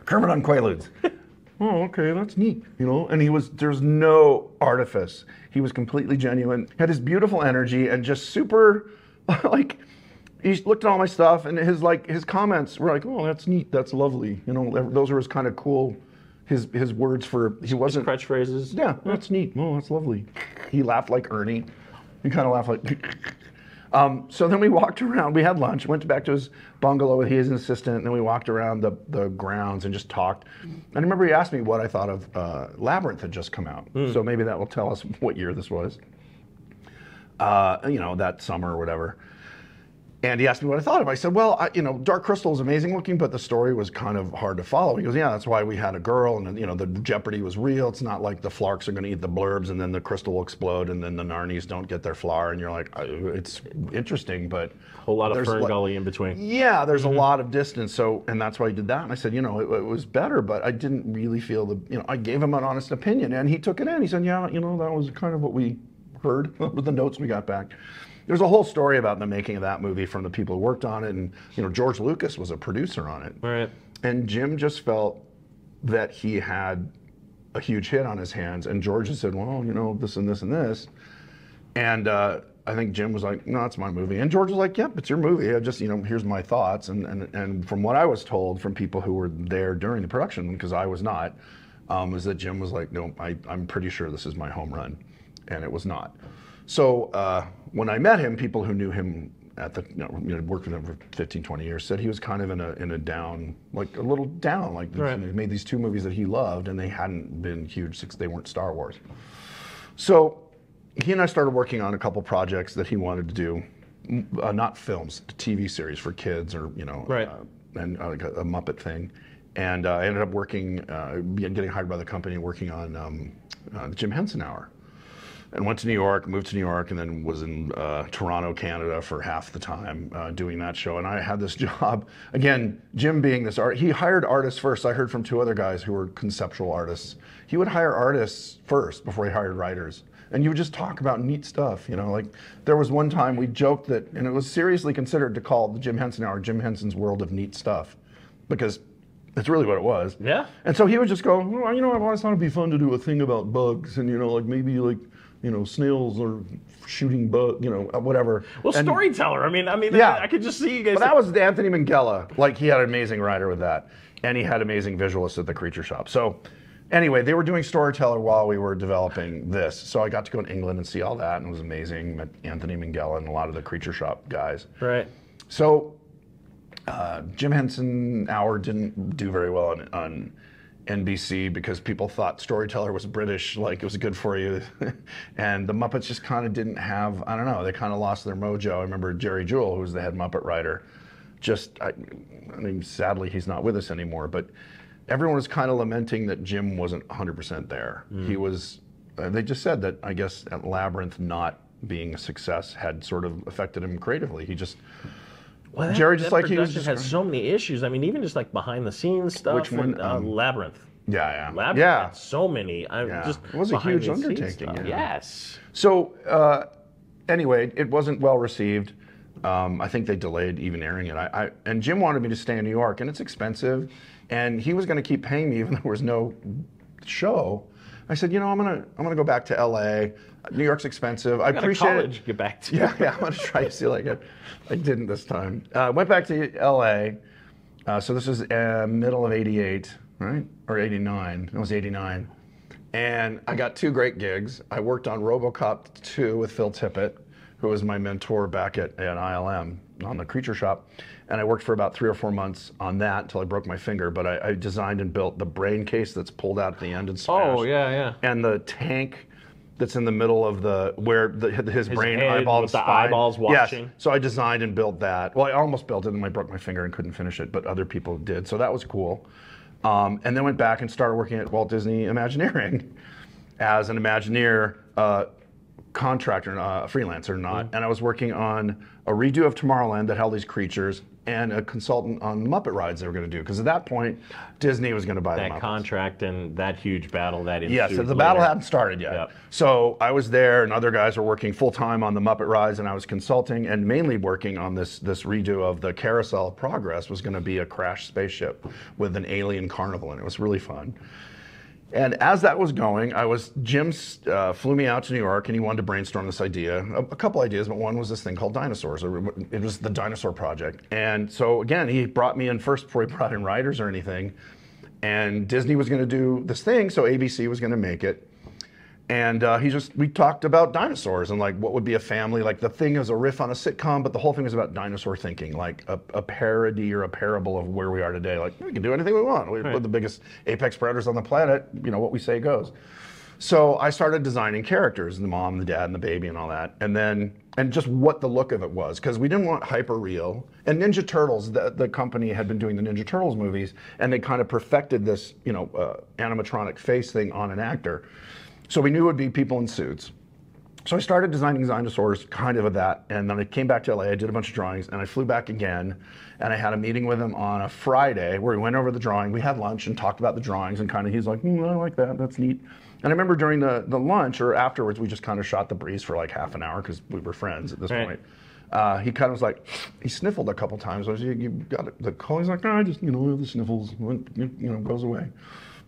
Kermit on Quaaludes. Oh, okay, that's neat, And there's no artifice. He was completely genuine, had this beautiful energy, and just super, he looked at all my stuff, and his comments were like, oh, that's neat, that's lovely. Those are his kind of cool, his words for, he wasn't. His catchphrases. Yeah, that's neat, oh, that's lovely. He laughed like Ernie. He kind of laughed like, So then we walked around. We had lunch. Went back to his bungalow with his assistant, and then we walked around the grounds and just talked. And I remember he asked me what I thought of Labyrinth had just come out. So maybe that will tell us what year this was. That summer or whatever. And he asked me what I thought of it. I said, well, Dark Crystal is amazing looking, but the story was kind of hard to follow. He goes, yeah, that's why we had a girl, and the jeopardy was real. It's not like the Flarks are going to eat the blurbs and then the crystal will explode and then the Narnies don't get their flower. And you're like, it's interesting, but a whole lot of Ferngully in between. Yeah, there's a lot of distance. So, and that's why he did that. And I said, it was better, but I didn't really feel I gave him an honest opinion, and he took it in. He said, yeah, that was kind of what we heard with the notes we got back. There's a whole story about the making of that movie from the people who worked on it, and George Lucas was a producer on it. Right. And Jim just felt that he had a huge hit on his hands, and George just said, well, this and this and this. And I think Jim was like, no, it's my movie. And George was like, yep, it's your movie. I just, here's my thoughts. And from what I was told from people who were there during the production, because I was not, is that Jim was like, no, I'm pretty sure this is my home run. And it was not. So when I met him, people who knew him at the worked with him for 15, 20 years said he was kind of in a down, like a little down, like right. He made these two movies that he loved and they hadn't been huge since they weren't Star Wars. So he and I started working on a couple projects that he wanted to do, not films, TV series for kids or right. And like a Muppet thing. And I ended up working, getting hired by the company, working on the Jim Henson Hour. And went to New York, moved to New York, and then was in Toronto, Canada for half the time doing that show. And I had this job, again, Jim being this art, he hired artists first. I heard from two other guys who were conceptual artists. He would hire artists first before he hired writers. And you would just talk about neat stuff, like there was one time we joked that, and it was seriously considered to call the Jim Henson Hour Jim Henson's World of Neat Stuff, because it's really what it was. Yeah. And so he would just go, well, I've always thought it'd be fun to do a thing about bugs, and maybe snails or shooting bug, whatever. Well, and, storyteller. I mean, yeah. I could just see you guys. But that was Anthony Minghella. Like, he had an amazing writer with that, and he had amazing visualists at the Creature Shop. So, anyway, they were doing storyteller while we were developing this. So I got to go to England and see all that, and it was amazing. Met Anthony Minghella and a lot of the Creature Shop guys. Right. So, Jim Henson Hour didn't do very well on NBC because people thought storyteller was British, like it was good for you. And the Muppets just kind of didn't have, I don't know, they kind of lost their mojo. I remember Jerry Jewell, who was the head Muppet writer, sadly he's not with us anymore, but everyone was kind of lamenting that Jim wasn't 100% there. He was, they just said that, I guess, at Labyrinth not being a success had sort of affected him creatively. He just, well, Jerry just just like he was just had so many issues. I mean, even just like behind the scenes stuff. Which one? And, Labyrinth. Yeah. Labyrinth had so many. Just it was a huge undertaking. Yeah. Yes. So anyway, it wasn't well received. I think they delayed even airing it. And Jim wanted me to stay in New York, and it's expensive. And he was going to keep paying me even though there was no show. I said, I'm gonna go back to LA. New York's expensive. I appreciate college, get back to. Yeah, I'm gonna try to see like it. I didn't this time. Went back to LA. So this was middle of '88, right? Or '89. It was '89. And I got two great gigs. I worked on RoboCop 2 with Phil Tippett, who was my mentor back at ILM on the Creature Shop. And I worked for about 3 or 4 months on that until I broke my finger. But I designed and built the brain case that's pulled out at the end and smashed. Oh, yeah. And the tank that's in the middle of where his brain head eyeball with spine. the eyeballs watching. Yes. So I designed and built that. Well, I almost built it and I broke my finger and couldn't finish it, but other people did. So that was cool. And then went back and started working at Walt Disney Imagineering as an Imagineer contractor, freelancer, not. And I was working on a redo of Tomorrowland that held these creatures and a consultant on Muppet rides they were going to do. Because at that point, Disney was going to buy the Muppets. That contract and that huge battle that ensued. Yes, the battle hadn't started yet. Yep. So I was there, and other guys were working full-time on the Muppet rides, and I was consulting and mainly working on this redo of the Carousel of Progress. Was going to be a crashed spaceship with an alien carnival, and it was really fun. And as that was going, Jim flew me out to New York, and he wanted to brainstorm this idea, a couple ideas, but one was this thing called dinosaurs. It was the Dinosaur Project. And so again, he brought me in first before he brought in writers or anything. And Disney was going to do this thing, so ABC was going to make it. And we talked about dinosaurs and like what would be a family. Like the thing is a riff on a sitcom, but the whole thing is about dinosaur thinking, like a parody or a parable of where we are today. Like we can do anything we want. We're the biggest apex predators on the planet. You know, what we say goes. So I started designing characters, the mom, the dad, and the baby and all that. And just what the look of it was, because we didn't want hyper real. And Ninja Turtles, the company had been doing the Ninja Turtles movies, and they kind of perfected this, you know, animatronic face thing on an actor. So we knew it would be people in suits. So I started designing dinosaurs kind of that, and then I came back to LA, I did a bunch of drawings, and I flew back again, and I had a meeting with him on a Friday where we went over the drawing, we had lunch and talked about the drawings, and kind of he's like, I like that, that's neat. And I remember during the lunch or afterwards, we just kind of shot the breeze for like half an hour because we were friends at this point. He kind of was like, he sniffled a couple times. I was like, you got it, the cold? He's like, no, I just, you know, the sniffles, you know, goes away.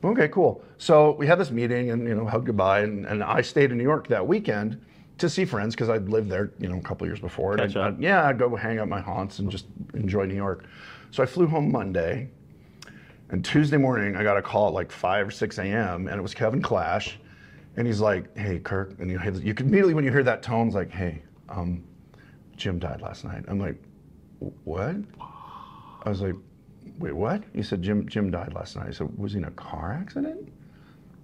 Okay, cool. So we had this meeting and, you know, hugged goodbye. And I stayed in New York that weekend to see friends because I'd lived there, you know, a couple years before. And I'd go hang out at my haunts and just enjoy New York. So I flew home Monday. And Tuesday morning, I got a call at like 5 or 6 a.m. and it was Kevin Clash. And he's like, hey, Kirk. And you can immediately, when you hear that tone, it's like, hey, Jim died last night. I'm like, what? I was like, wait, what? He said, Jim died last night. I said, was he in a car accident?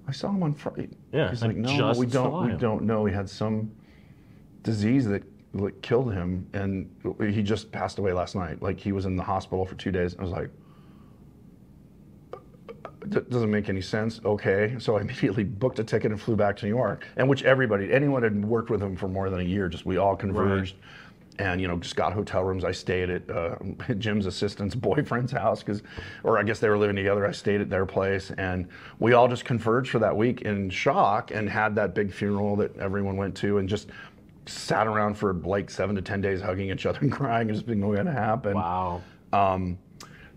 I saw him on Friday. Yeah. He's like, no, we don't know. He had some disease that killed him, and he just passed away last night. Like, he was in the hospital for 2 days. I was like, that doesn't make any sense. Okay. So I immediately booked a ticket and flew back to New York, and which anyone had worked with him for more than a year, we all converged. Right. And, you know, just got hotel rooms. I stayed at Jim's assistant's boyfriend's house or I guess they were living together. I stayed at their place, and we all just converged for that week in shock and had that big funeral that everyone went to and just sat around for like 7 to 10 days hugging each other and crying and just being, what's going to happen. Wow.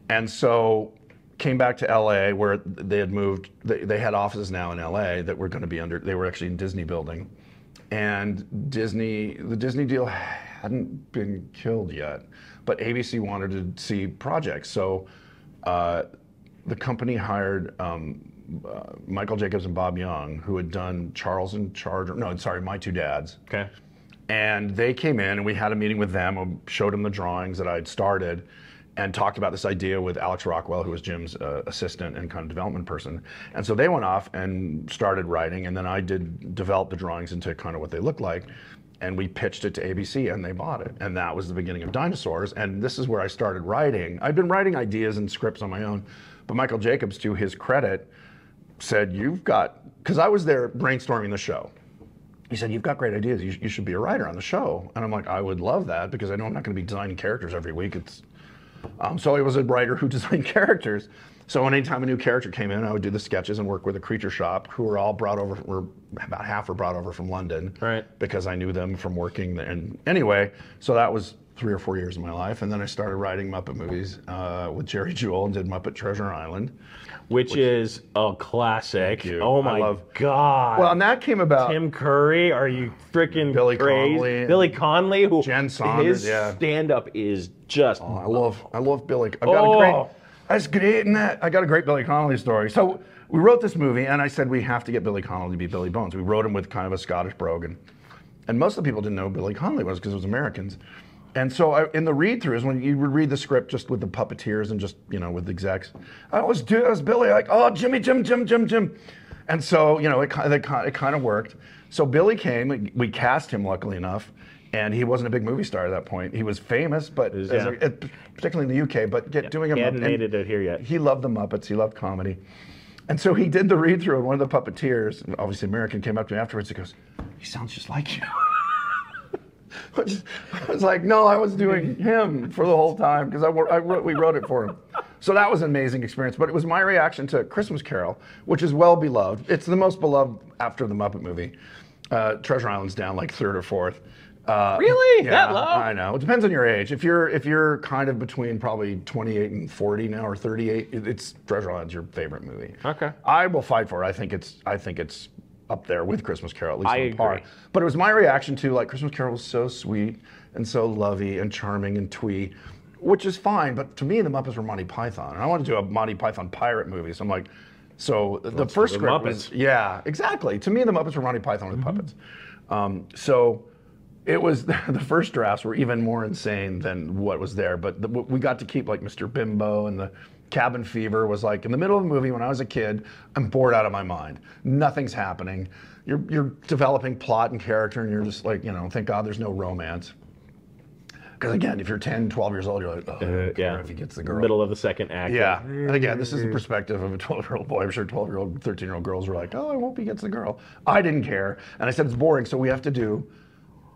And so came back to LA where they had moved. They had offices now in LA that were going to be they were actually in Disney building. And the Disney deal hadn't been killed yet, but ABC wanted to see projects. So the company hired Michael Jacobs and Bob Young, who had done Charles in Charge, My Two Dads. Okay. And they came in and we had a meeting with them, showed them the drawings that I'd started, and talked about this idea with Alex Rockwell, who was Jim's assistant and kind of development person. And so they went off and started writing, and then I develop the drawings into kind of what they look like. And we pitched it to ABC, and they bought it. And that was the beginning of Dinosaurs. And this is where I started writing. I'd been writing ideas and scripts on my own, but Michael Jacobs, to his credit, said, because I was there brainstorming the show. He said, you've got great ideas. You should be a writer on the show. And I'm like, I would love that, because I know I'm not going to be designing characters every week. So I was a writer who designed characters. So anytime a new character came in, I would do the sketches and work with a creature shop, who were all about half were brought over from London, right? Because I knew them from working there. And anyway, so that was 3 or 4 years of my life. And then I started writing Muppet movies with Jerry Jewell and did Muppet Treasure Island. Which is a classic. Oh my God. Well, and that came about. Tim Curry, are you freaking Billy crazy? Connolly. Billy Connolly, who Jen Saunders, his stand-up is just. Oh, I love Billy. I've got a great. That's great in that. I got a great Billy Connolly story. So we wrote this movie, and I said we have to get Billy Connolly to be Billy Bones. We wrote him with kind of a Scottish brogue, and most of the people didn't know who Billy Connolly was because it was Americans. And so in the read-throughs, when you would read the script just with the puppeteers and just, you know, with the execs, I always do as Billy, like, oh, Jimmy, Jim. And so, you know, it kind of worked. So Billy came, we cast him, luckily enough, and he wasn't a big movie star at that point. He was famous, but particularly in the UK, but doing he hadn't made it here yet. He loved the Muppets, he loved comedy. And so he did the read-through, and one of the puppeteers, obviously American, came up to me afterwards, he goes, he sounds just like you. I was like, no, I was doing him for the whole time because we wrote it for him. So that was an amazing experience. But it was my reaction to Christmas Carol, which is well beloved. It's the most beloved after the Muppet movie. Treasure Island's down like 3rd or 4th. Really? Yeah, that low? I know. It depends on your age. If you're kind of between probably 28 and 40 now, or 38, it's Treasure Island's your favorite movie. Okay. I will fight for it. I think it's up there with Christmas Carol, at least I on par. agree. But it was my reaction to, like, Christmas Carol was so sweet and so lovey and charming and twee, which is fine. But to me, the Muppets were Monty Python, and I wanted to do a Monty Python pirate movie. So I'm like, So the first script was, yeah, exactly. To me, the Muppets were Monty Python with puppets. So it was, the first drafts were even more insane than what was there, but we got to keep like Mr. Bimbo, and the Cabin Fever was like, in the middle of the movie when I was a kid, I'm bored out of my mind. Nothing's happening. You're developing plot and character, and you're just like, you know, thank God there's no romance. Because again, if you're 10, 12 years old, you're like, oh, yeah, if he gets the girl. Middle of the second act. Yeah. And again, this is the perspective of a 12-year-old boy. I'm sure 12-year-old, 13-year-old girls were like, oh, I hope he gets the girl. I didn't care. And I said, it's boring, so we have to do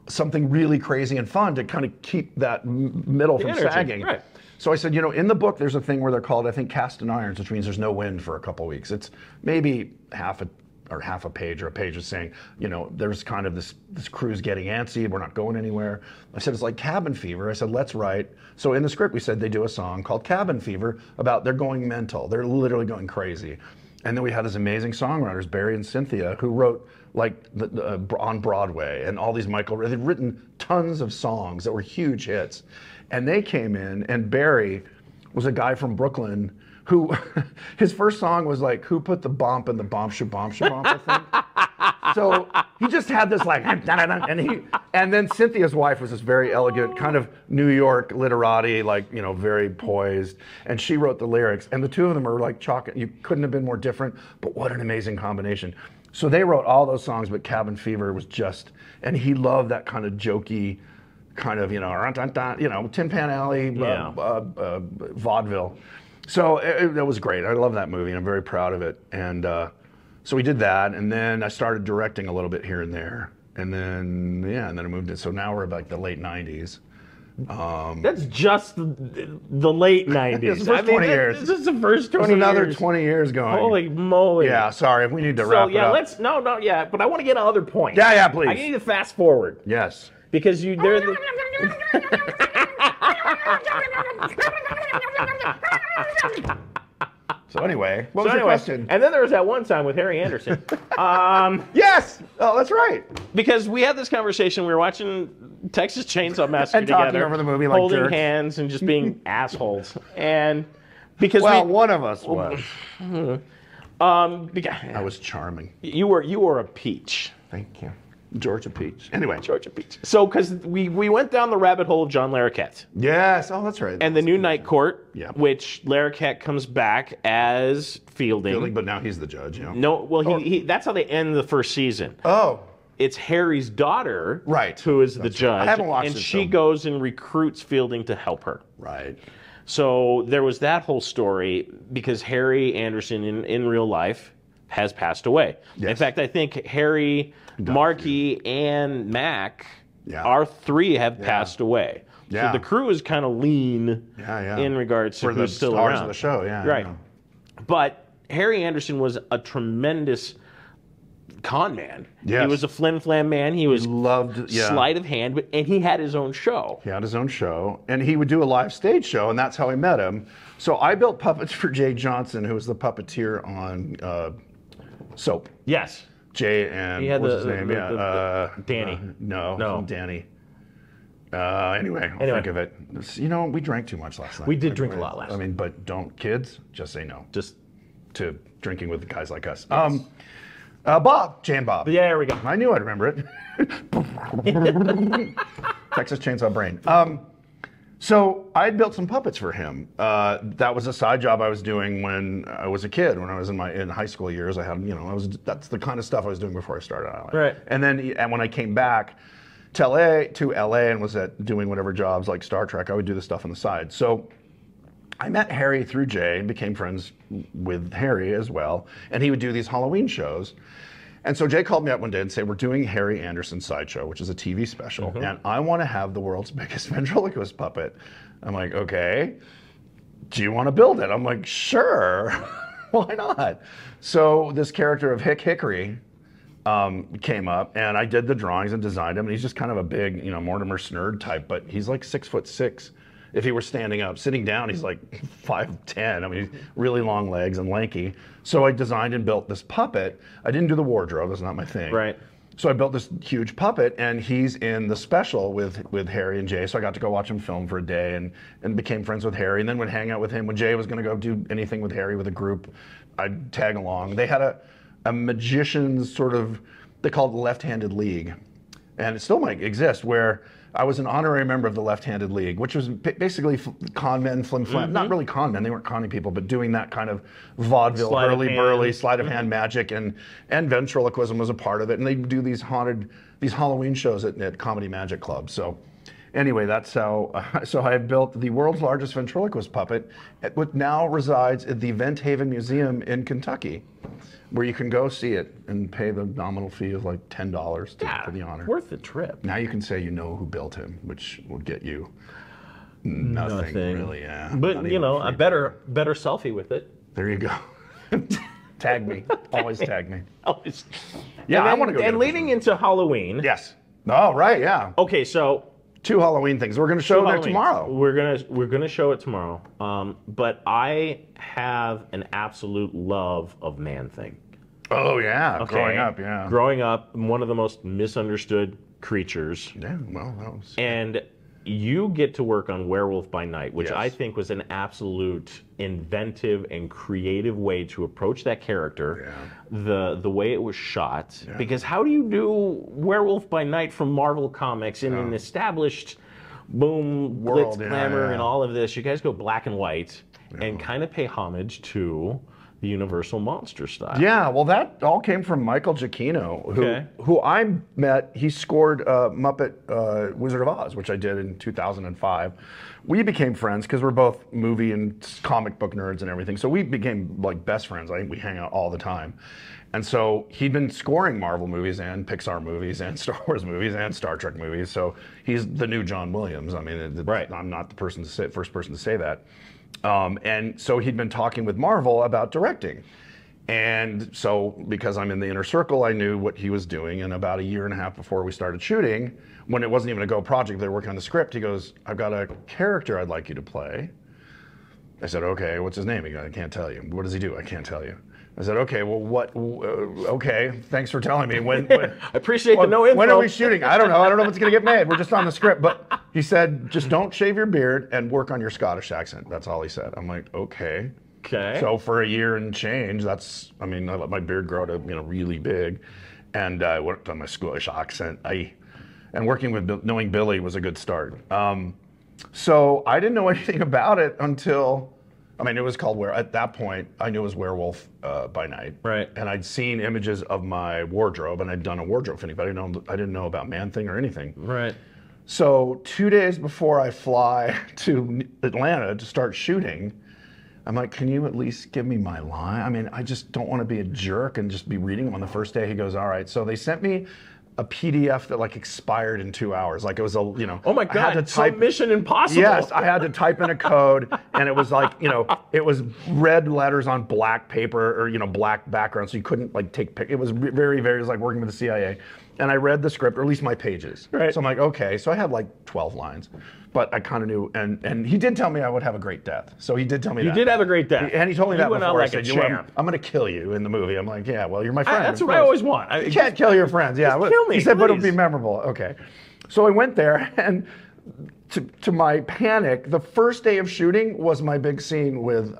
something really crazy and fun to kind of keep that middle from sagging. Right. So I said, you know, in the book, there's a thing where they're called, I think, cast in irons, which means there's no wind for a couple weeks. It's maybe half a page or a page is saying, you know, there's kind of this crew's getting antsy, we're not going anywhere. I said, it's like Cabin Fever. I said, let's write. So in the script, we said they do a song called Cabin Fever about they're going mental. They're literally going crazy. And then we had these amazing songwriters, Barry and Cynthia, who wrote like on Broadway and all these they'd written tons of songs that were huge hits. And they came in, and Barry was a guy from Brooklyn who, his first song was like, who put the bump in the bump, shabomp, I think. So he just had this like, and then Cynthia's wife was this very elegant, kind of New York literati, like, you know, very poised. And she wrote the lyrics, and the two of them are like chalk. You couldn't have been more different, but what an amazing combination. So they wrote all those songs, but Cabin Fever was just, and he loved that kind of jokey, kind of, you know, Tin Pan Alley, vaudeville. So it was great. I love that movie, and I'm very proud of it. And so we did that, and then I started directing a little bit here and there. And then, yeah, and then I moved it. So now we're like the late 90s. That's just the late 90s. It's the first 20 years. This is the first 20 years. There's another 20 years going. Holy moly. Yeah, sorry, we need to wrap it up. But I want to get on other points. Yeah, please. I need to fast forward. Yes. Because they're the... So anyway, what was your question? And then there was that one time with Harry Anderson. Yes! Oh, that's right. Because we had this conversation, we were watching Texas Chainsaw Massacre and together. talking over the movie like holding jerks. hands and just being assholes. And because one of us was. I was charming. You were a peach. Thank you. Georgia Peach. Anyway. Georgia Peach. So, because we went down the rabbit hole of John Larroquette. Yes. Oh, that's right. And the new Night Court, which Larroquette comes back as Fielding. But now he's the judge, you know. No, well, that's how they end the first season. Oh. It's Harry's daughter, right, who is the judge. I haven't watched it. And she goes and recruits Fielding to help her. Right. So there was that whole story because Harry Anderson in real life has passed away. Yes. In fact, I think Harry, Marky, and Mac, our three have passed away. Yeah. So the crew is kind of lean in regards to who's still around. For the stars of the show, Right. Yeah. But Harry Anderson was a tremendous con man. Yes. He was a flim-flam man. He loved sleight of hand, and he had his own show. He had his own show, and he would do a live stage show, and that's how I met him. So I built puppets for Jay Johnson, who was the puppeteer on Soap. Yes. Jay and what's his name? Danny. No, Danny. Anyway, I'll think of it. You know, we drank too much last night. We did drink a lot last night. I mean, but don't kids just say no. Just to drinking with guys like us. Yes. Bob, Jay and Bob. Yeah, there we go. I knew I'd remember it. Texas Chainsaw Brain. So I had built some puppets for him. That was a side job I was doing when I was a kid. When I was in high school years, I had, that's the kind of stuff I was doing before I started out. Right. And when I came back to LA and was doing whatever jobs like Star Trek, I would do the stuff on the side. So I met Harry through Jay and became friends with Harry as well. And he would do these Halloween shows. And so Jay called me up one day and said, we're doing Harry Anderson's Sideshow, which is a TV special. Mm-hmm. And I want to have the world's biggest ventriloquist puppet. I'm like, okay, do you want to build it? I'm like, sure, why not? So this character of Hickory came up, and I did the drawings and designed him. And he's just kind of a big, Mortimer Snerd type, but he's like 6'6". If he were standing up. Sitting down, he's like 5'10". I mean, he's really long legs and lanky. So I designed and built this puppet. I didn't do the wardrobe. That's not my thing. Right. So I built this huge puppet, and he's in the special with Harry and Jay. So I got to go watch him film for a day, and became friends with Harry, and then would hang out with him. When Jay was going to go do anything with Harry with a group, I'd tag along. They had a magician's sort of, they called it the Left-Handed League, and it still might exist, where I was an honorary member of the Left-Handed League, which was basically con men, flim-flam. Not really con men, they weren't conning people, but doing that kind of vaudeville, hurly-burly, sleight-of-hand magic, and ventriloquism was a part of it. And they do these Halloween shows at Comedy Magic Club. So anyway, that's how, so I built the world's largest ventriloquist puppet, which now resides at the Vent Haven Museum in Kentucky, where you can go see it and pay the nominal fee of like $10 for the honor. Worth the trip. Now you can say you know who built him, which will get you nothing. Really, yeah. But you know, a better selfie with it. There you go. Tag me. Always tag me. Always. Yeah, I want to go. And leading into Halloween. Yes. Oh, right. Yeah. Okay, so 2 Halloween things. We're going to show that tomorrow. We're gonna show it tomorrow. But I have an absolute love of Man-Thing. Oh yeah, okay. Growing up, one of the most misunderstood creatures. Yeah, well, that was. And you get to work on Werewolf by Night, which I think was an absolute inventive and creative way to approach that character. Yeah. The way it was shot. Yeah. Because how do you do Werewolf by Night from Marvel Comics in an established boom, world, glitz, glamour, and all of this? You guys go black and white and kind of pay homage to the Universal Monster style. Yeah, well, that all came from Michael Giacchino, who I met. He scored Muppet Wizard of Oz, which I did in 2005. We became friends because we're both movie and comic book nerds and everything. So we became like best friends. I think we hang out all the time. And so he'd been scoring Marvel movies and Pixar movies and Star Wars movies and Star Trek movies. So he's the new John Williams. I mean, I'm not the first person to say that. And so he'd been talking with Marvel about directing. And so because I'm in the inner circle, I knew what he was doing. And about 1.5 years before we started shooting, when it wasn't even a go project, they were working on the script, he goes, "I've got a character I'd like you to play." I said, "Okay, what's his name?" He goes, "I can't tell you." "What does he do?" "I can't tell you." I said, "Okay, well, what? Okay, thanks for telling me." When I appreciate the no info. When are we shooting? I don't know. I don't know if it's going to get made. We're just on the script. But he said, "Just don't shave your beard and work on your Scottish accent." That's all he said. I'm like, okay. Okay. So for 1 year and change, I let my beard grow to really big, and I worked on my Scottish accent. And working with knowing Billy was a good start. So I didn't know anything about it until. It was called at that point, I knew it was Werewolf by Night. Right. And I'd seen images of my wardrobe, and I'd done a wardrobe fitting, but I didn't know about Man-Thing or anything. Right. So 2 days before I fly to Atlanta to start shooting, I'm like, "Can you at least give me my line? I just don't want to be a jerk and just be reading them on the first day." He goes, "All right." So they sent me a PDF that expired in 2 hours. It was oh my God, I had to type, Mission Impossible. Yes, I had to type in a code, and it was it was red letters on black paper or black background, so you couldn't take it was very, very, it was like working with the CIA. And I read the script, or at least my pages. Right. So I'm like, okay. So I had 12 lines, but I kind of knew. And he did tell me I would have a great death. So he did tell me that. You did have a great death. And he told me that went before. Out like a champ. I'm going to kill you in the movie. I'm like, yeah, well, you're my friend. That's what I always want. You can't kill your friends. Yeah. Just kill me, he said, please. But it'll be memorable. Okay. So I went there, and to my panic, the first day of shooting was my big scene with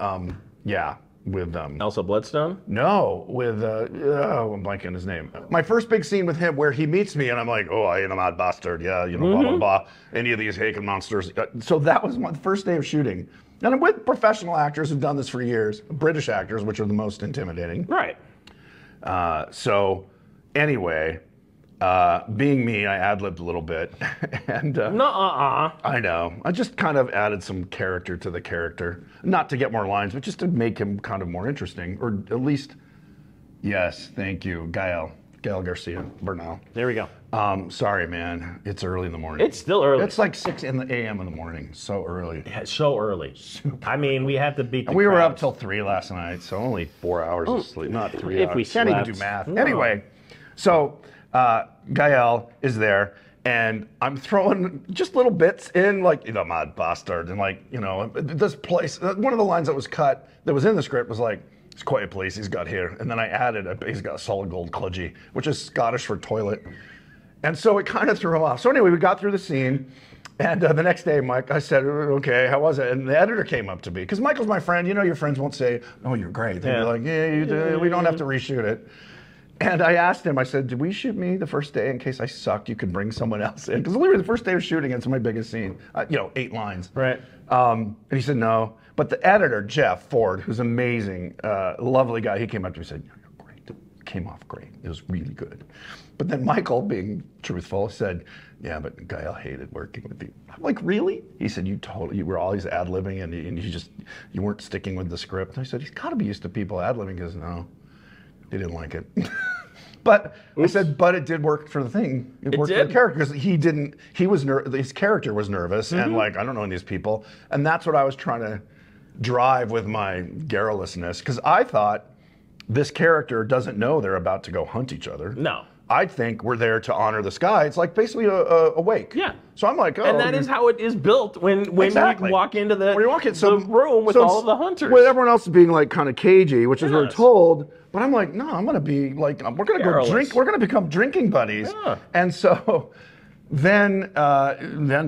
Elsa Bloodstone? No, with I'm blanking on his name. My first big scene with him, where he meets me, and I'm like, "Oh, I am a mad bastard, yeah, blah blah blah." Any of these Haken monsters. So that was my first day of shooting, and I'm with professional actors who've done this for years, British actors, which are the most intimidating. Right. So, anyway. Being me, I ad-libbed a little bit, and I know. I just kind of added some character to the character, not to get more lines, but just to make him kind of more interesting, or at least, yes, thank you, Gael Garcia Bernal. There we go. Sorry, man, it's early in the morning. It's still early. It's like 6 a.m. in the morning. So early. Yeah, so early. Super. We have to beat. We were up till 3 last night, so only 4 hours of sleep, not 3 hours. If we can't even do math. No. Anyway, so. Gael is there, and I'm throwing just little bits in, mad bastard, and this place. One of the lines that was cut, that was in the script, was like, It's quiet place he's got here. And then I added, he's got a solid gold kludgy, which is Scottish for toilet. And so it kind of threw him off. So anyway, we got through the scene. And the next day, Mike, I said, okay, how was it? And the editor came up to me. Because Michael's my friend. You know, your friends won't say, oh, you're great. They'll be like, yeah, we don't have to reshoot it. And I asked him, I said, did we shoot me the first day in case I sucked? You could bring someone else in. Because literally the first day of shooting, it's my biggest scene. 8 lines. Right. And he said, no. But the editor, Jeff Ford, who's amazing, lovely guy, he came up to me and said, you're great. It came off great. It was really good. But then Michael, being truthful, said, yeah, but Gael hated working with you. I'm like, really? He said, you were always ad-libbing and you weren't sticking with the script. And I said, he's got to be used to people ad-libbing. He goes, no, he didn't like it. But I said, but it did work for the thing. It worked for the character because his character was nervous and like, I don't know any of these people. And that's what I was trying to drive with my garrulousness, because I thought this character doesn't know they're about to go hunt each other. No. I think we're there to honor the sky. It's like basically a wake. Yeah. So I'm like, oh. And that is how it is built when you walk into the room with all of the hunters. With everyone else being like kind of cagey, which is what we're told. But I'm like, no, I'm going to be like, we're going to go drink. We're going to become drinking buddies. Yeah. And so then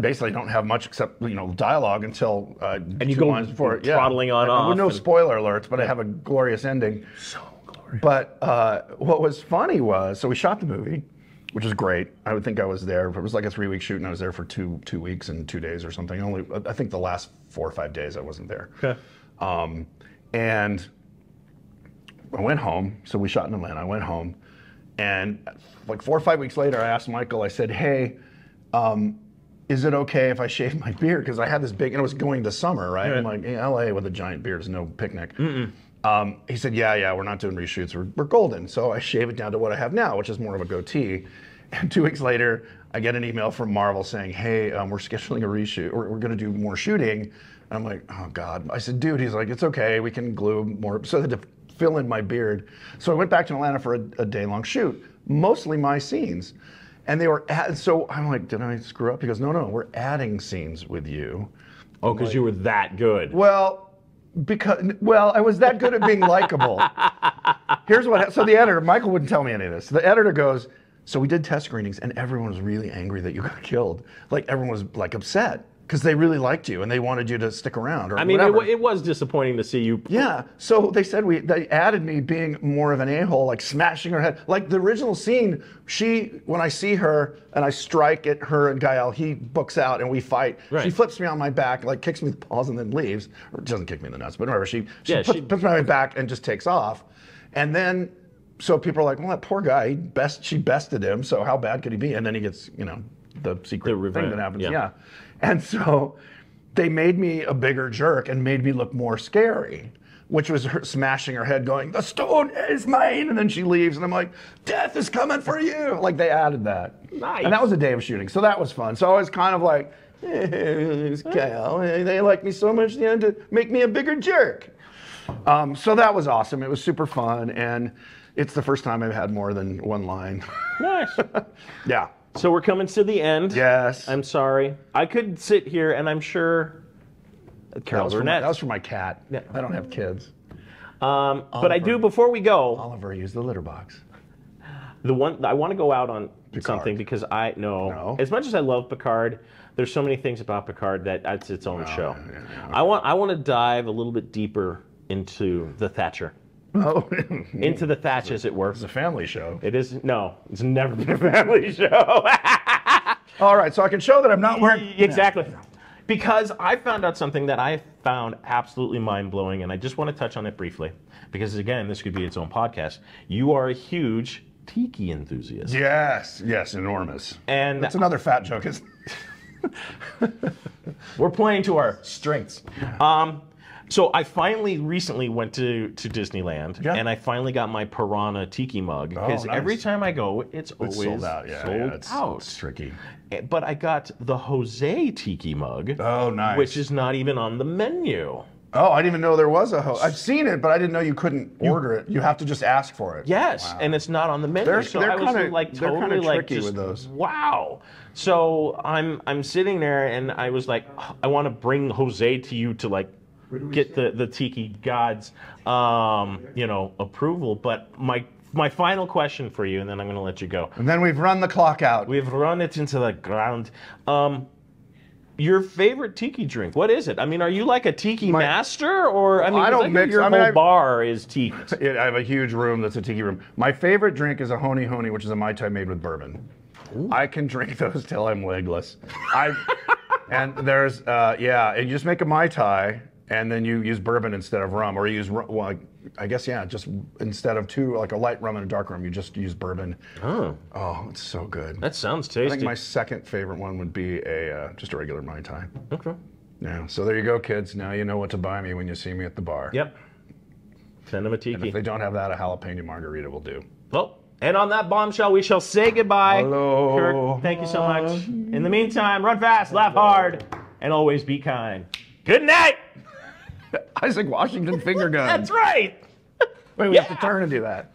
basically don't have much except dialogue until and you go lines before throttling on off. With no spoiler alerts, but I have a glorious ending. So glorious. But what was funny was, so we shot the movie, which was great. I would think I was there. It was like a 3-week shoot, and I was there for two weeks and 2 days or something. I think the last 4 or 5 days I wasn't there. Okay. And I went home. So we shot in Atlanta. I went home, and like 4 or 5 weeks later, I asked Michael. I said, "Hey, is it okay if I shave my beard?" Because I had this big, and it was going to summer, right? I'm like, hey, LA with a giant beard is no picnic. He said, yeah, we're not doing reshoots. We're golden. So I shave it down to what I have now, which is more of a goatee. And 2 weeks later, I get an email from Marvel saying, hey, we're scheduling a reshoot. We're going to do more shooting. And I'm like, oh, God. I said, dude, he's like, it's okay. We can glue more. So I had to fill in my beard. So I went back to Atlanta for a day-long shoot, mostly my scenes. And they were, so I'm like, did I screw up? He goes, no, we're adding scenes with you. Oh, because you were that good. Well, I was that good at being likable. Here's what, so the editor, Michael wouldn't tell me any of this. The editor goes, so we did test screenings and everyone was really angry that you got killed. Like everyone was like upset because they really liked you and they wanted you to stick around or whatever. It was disappointing to see you. Yeah, so they said they added me being more of an a-hole, like smashing her head. Like the original scene, when I see her and I strike at her and Gael, he books out and we fight. Right. She flips me on my back, like kicks me in the paws and then leaves. Or doesn't kick me in the nuts, but whatever. She puts me on my back and just takes off. And then, so people are like, well, that poor guy, she bested him, so how bad could he be? And then he gets, the secret thing that happens. Yeah. And so they made me a bigger jerk and made me look more scary, which was her smashing her head going, the stone is mine. And then she leaves and I'm like, death is coming for you. Like they added that. Nice. And that was a day of shooting. So that was fun. So I was kind of like, they like me so much to make me a bigger jerk. So that was awesome. It was super fun. And it's the first time I've had more than one line. Nice. Yeah. So we're coming to the end. Yes. I'm sorry. I could sit here and I'm sure Carol Burnett. That was for my cat. Yeah. I don't have kids. But I do, before we go. Oliver used the litter box. I want to go out on something because as much as I love Picard, there's so many things about Picard that's its own show. Yeah. I want to dive a little bit deeper into the Thatcher. Oh. Into the Thatch, as it were. It's a family show. It is. No, it's never been a family show. All right, so I can show that I'm not wearing... Exactly. Because I found out something that I found absolutely mind-blowing, and I just want to touch on it briefly. Because, again, this could be its own podcast. You are a huge tiki enthusiast. Yes, enormous. And that's another fat joke, isn't it? We're playing to our strengths. So I recently went to Disneyland, and I finally got my Piranha Tiki mug. Because every time I go, it's always sold out. It's tricky. But I got the Jose Tiki mug. Oh, nice. Which is not even on the menu. Oh, I didn't even know there was a Jose. I've seen it, but I didn't know you couldn't order it. You have to just ask for it. Yes, and it's not on the menu. They're totally tricky with those. Wow. So I'm sitting there, and I was like, I want to bring Jose to you to get the tiki gods, you know, approval. But my final question for you, and then I'm going to let you go. And then we've run the clock out. We've run it into the ground. Your favorite tiki drink? What is it? I mean, are you like a tiki master, or I mean, I don't mix. Your whole bar is tiki. I have a huge room that's a tiki room. My favorite drink is a honey honey, which is a Mai Tai made with bourbon. Ooh. I can drink those till I'm legless. And there's and you just make a Mai Tai, and then you use bourbon instead of rum, or you use I guess just instead of like a light rum and a dark rum, you just use bourbon. Oh, it's so good. That sounds tasty. I think my second favorite one would be just a regular Mai Tai. Okay. Yeah. So there you go, kids. Now you know what to buy me when you see me at the bar. Yep. Send them a tiki. And if they don't have that, a jalapeno margarita will do. Well, and on that bombshell, we shall say goodbye. Hello. Kirk, thank you so much. In the meantime, run fast, laugh hard, and always be kind. Good night. Isaac Washington finger gun. That's right. Wait, we have to turn and do that.